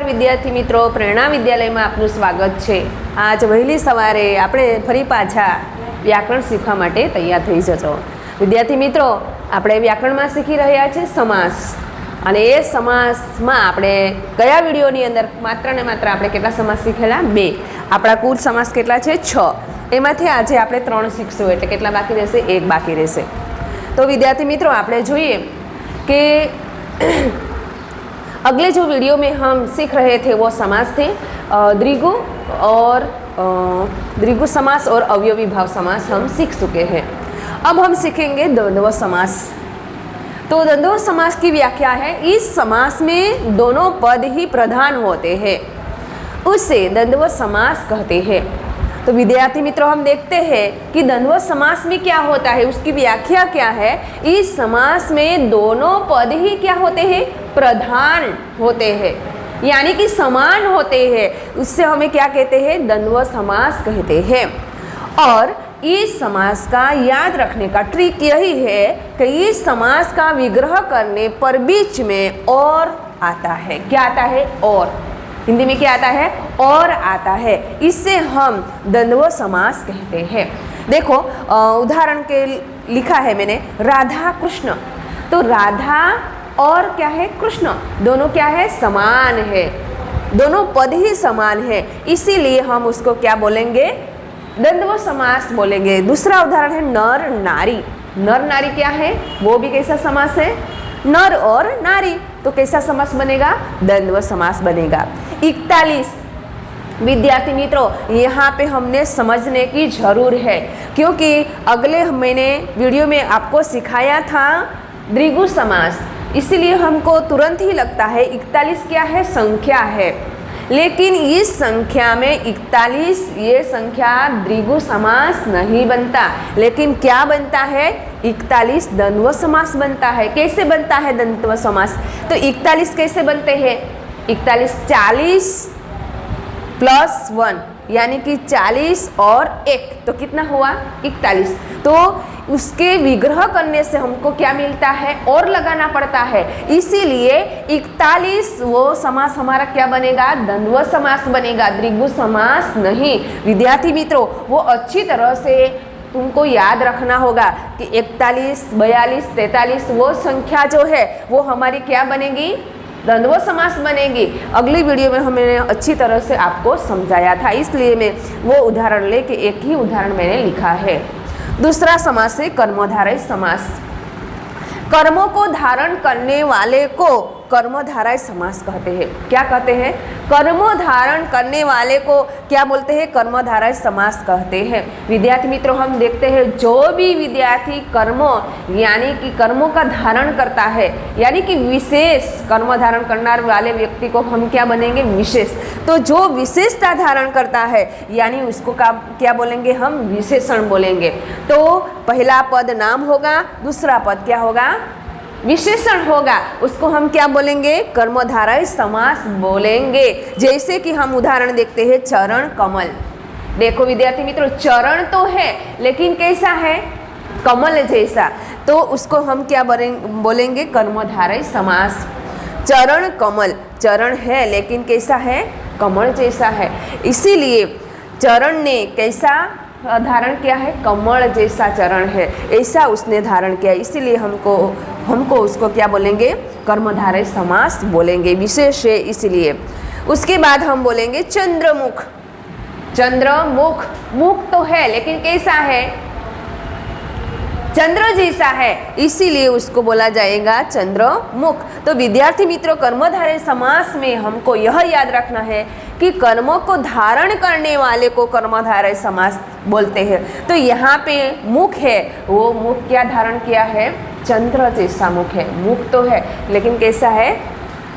विद्यार्थी मित्रों, प्रेरणा विद्यालय में आपનું સ્વાગત છે। आज વહેલી સવારે આપણે ફરી પાછા વ્યાકરણ શીખવા માટે તૈયાર થઈ જજો। વિદ્યાર્થી મિત્રો, આપણે વ્યાકરણમાં શીખી રહ્યા છે સમાસ, અને એ સમાસમાં આપણે કયા વિડીયોની અંદર માત્ર ને માત્ર આપણે કેટલા સમાસ શીખેલા? 2। આપણા કુલ સમાસ કેટલા છે? 6। એમાંથી આજે આપણે 3 શીખશું, એટલે કેટલા બાકી રહેશે? 1 બાકી રહેશે। તો વિદ્યાર્થી મિત્રો, આપણે જોઈએ कि अगले जो वीडियो में हम सीख रहे थे वो समास थे द्विगु और द्विगु समास और अवयवी भाव समास हम सीख चुके हैं। अब हम सीखेंगे द्वंद्व समास। तो द्वंद्व समास की व्याख्या है, इस समास में दोनों पद ही प्रधान होते हैं, उसे द्वंद्व समास कहते हैं। तो विद्यार्थी मित्रों, हम देखते हैं कि द्वंद्व समास में क्या होता है, उसकी व्याख्या क्या है। इस समास में दोनों पद ही क्या होते हैं? प्रधान होते हैं, यानी कि समान होते हैं। उससे हमें क्या कहते हैं? द्वंद्व समास कहते हैं। और इस समास का याद रखने का ट्रिक यही है कि इस समास का विग्रह करने पर बीच में और आता है। क्या आता है? और। हिंदी में क्या आता है? और आता है। इससे हम द्वंद्व समास कहते हैं। देखो, उदाहरण के लिखा है मैंने, राधा कृष्ण। तो राधा और क्या है? कृष्ण। दोनों क्या है? समान है, दोनों पद ही समान है, इसीलिए हम उसको क्या बोलेंगे? द्वंद्व समास बोलेंगे। दूसरा उदाहरण है नर नारी। नर नारी क्या है? वो भी कैसा समास है? नर और नारी। तो कैसा समास बनेगा? द्वंद्व समास बनेगा। 41 विद्यार्थी मित्रों, यहाँ पे हमने समझने की जरूर है, क्योंकि अगले मैंने वीडियो में आपको सिखाया था द्विगु समास, इसीलिए हमको तुरंत ही लगता है 41 क्या है? संख्या है। लेकिन इस संख्या में 41 ये संख्या द्विगु समास नहीं बनता, लेकिन क्या बनता है? 41 द्वंद्व समास बनता है। कैसे बनता है द्वंद्व समास? तो 41 कैसे बनते हैं? 41 40 प्लस 1, यानी कि 40 और 1, तो कितना हुआ? 41। तो उसके विग्रह करने से हमको क्या मिलता है? और लगाना पड़ता है, इसीलिए 41 वो समास हमारा क्या बनेगा? द्वंद्व समास बनेगा, द्विगु समास नहीं। विद्यार्थी मित्रों, वो अच्छी तरह से तुमको याद रखना होगा कि 41, 42, 43 वो संख्या जो है वो हमारी क्या बनेगी? द्वंद्व समास बनेगी। अगली वीडियो में हमने अच्छी तरह से आपको समझाया था, इसलिए मैं वो उदाहरण लेके एक ही उदाहरण मैंने लिखा है। दूसरा समास है कर्मधारय समास। कर्मों को धारण करने वाले को कर्मधारय समास कहते हैं। क्या कहते हैं? कर्मों धारण करने वाले को क्या बोलते हैं? कर्मधारय समास कहते हैं। विद्यार्थी मित्रों, हम देखते हैं जो भी विद्यार्थी कर्मों यानी कि कर्मों का धारण करता है, यानी कि विशेष कर्म धारण करने वाले व्यक्ति को हम क्या बनेंगे? विशेष। तो जो विशेषता धारण करता है, यानी उसको क्या बोलेंगे? हम विशेषण बोलेंगे। तो पहला पद नाम होगा, दूसरा पद क्या होगा? विशेषण होगा। उसको हम क्या बोलेंगे? कर्मधारय समास बोलेंगे। जैसे कि हम उदाहरण देखते हैं चरण कमल। देखो विद्यार्थी मित्रों, चरण तो है, लेकिन कैसा है? कमल जैसा। तो उसको हम क्या बोलेंगे? कर्मधारय समास। चरण कमल, चरण है लेकिन कैसा है? कमल जैसा है, इसीलिए चरण ने कैसा धारण किया है? कमल जैसा चरण है, ऐसा उसने धारण किया, इसीलिए हमको उसको क्या बोलेंगे? कर्मधारय समास बोलेंगे। विशेष है इसलिए। उसके बाद हम बोलेंगे चंद्रमुख। चंद्रमुख, मुख तो है लेकिन कैसा है? चंद्र जैसा है, इसीलिए उसको बोला जाएगा चंद्रमुख। तो विद्यार्थी मित्रों, कर्मधारय समास में हमको यह याद रखना है कि कर्मों को धारण करने वाले को कर्मधारय समास बोलते हैं। तो यहाँ पे मुख है, वो मुख क्या धारण किया है? चंद्र जैसा मुख है। मुख तो है लेकिन कैसा है?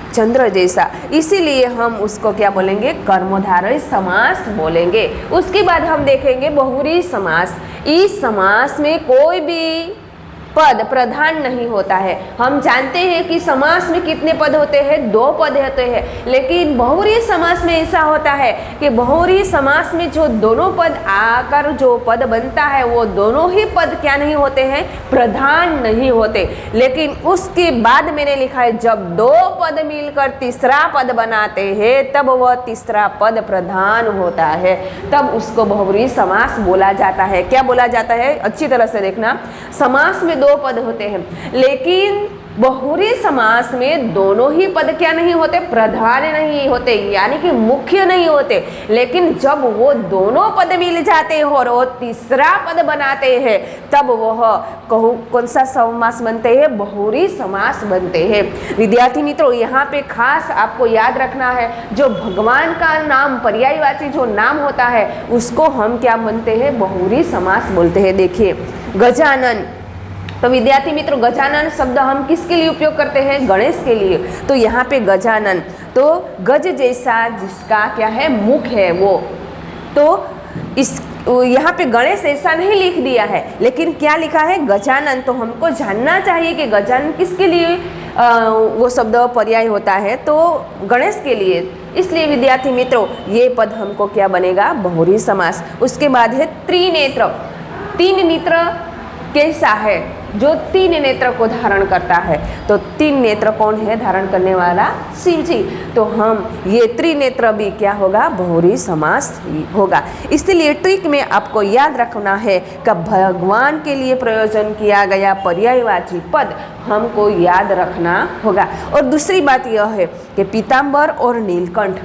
चंद्र जैसा, इसीलिए हम उसको क्या बोलेंगे? कर्मधारय समास बोलेंगे। उसके बाद हम देखेंगे बहुव्रीहि समास। इस समास में कोई भी पद प्रधान नहीं होता है। हम जानते हैं कि समास में कितने पद होते हैं, 2 पद होते हैं, लेकिन बहुव्रीहि समास में ऐसा होता है कि बहुव्रीहि समास में जो दोनों पद आकर जो पद बनता है वो दोनों ही पद क्या नहीं होते हैं, प्रधान नहीं होते। लेकिन उसके बाद मैंने लिखा है जब 2 पद मिलकर तीसरा पद बनाते हैं तब वह तीसरा पद प्रधान होता है, तब उसको बहुव्रीहि समास बोला जाता है। क्या बोला जाता है, अच्छी तरह से देखना। समास में 2 पद होते हैं, लेकिन बहुव्रीहि समास में दोनों ही पद क्या नहीं होते, प्रधान नहीं होते, यानी कि मुख्य नहीं होते। लेकिन जब वो दोनों पद मिल जाते हैं और वो तीसरा पद बनाते हैं तब वह कौन सा समास बनते हैं, बहुव्रीहि समास बनते हैं। विद्यार्थी मित्रों, यहाँ पे खास आपको याद रखना है, जो भगवान का नाम पर्यायवाची जो नाम होता है उसको हम क्या बनते हैं, बहुव्रीहि समास बोलते हैं। देखिए गजानन, तो विद्यार्थी मित्रों गजानन शब्द हम किसके लिए उपयोग करते हैं, गणेश के लिए। तो यहाँ पे गजानन, तो गज जैसा जिसका क्या है, मुख है वो, तो इस यहाँ पे गणेश ऐसा नहीं लिख दिया है, लेकिन क्या लिखा है, गजानन। तो हमको जानना चाहिए कि गजानन किसके लिए वो शब्द पर्याय होता है, तो गणेश के लिए। इसलिए विद्यार्थी मित्रों ये पद हमको क्या बनेगा, बहुव्रीहि समास। उसके बाद है त्रिनेत्र। 3 नेत्र कैसा है, जो 3 नेत्र को धारण करता है। तो 3 नेत्र कौन है धारण करने वाला, शिव जी। तो हम ये त्रिनेत्र भी क्या होगा, बहुव्रीहि समास होगा। इसलिए ट्रिक में आपको याद रखना है कि भगवान के लिए प्रयोजन किया गया पर्यायवाची पद हमको याद रखना होगा। और दूसरी बात यह है कि पीताम्बर और नीलकंठ,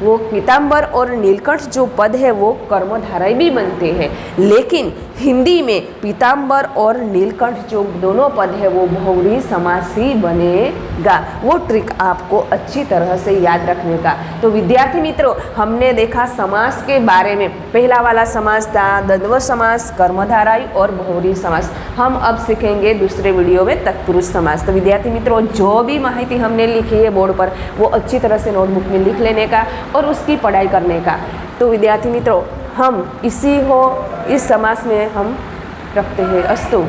वो पीताम्बर और नीलकंठ जो पद है वो कर्मधारय भी बनते हैं, लेकिन हिंदी में पीताम्बर और नीलकंठ जो दोनों पद है वो बहुव्रीहि समास ही बनेगा। वो ट्रिक आपको अच्छी तरह से याद रखने का। तो विद्यार्थी मित्रों हमने देखा समास के बारे में, पहला वाला समास था द्वंद्व समास, कर्मधारय और बहुव्रीहि समास। हम अब सीखेंगे दूसरे वीडियो में तत्पुरुष समास। तो विद्यार्थी मित्रों जो भी माहिती हमने लिखी है बोर्ड पर वो अच्छी तरह से नोटबुक में लिख लेने का और उसकी पढ़ाई करने का। तो विद्यार्थी मित्रों हम इस समास में हम रखते हैं। अस्तु।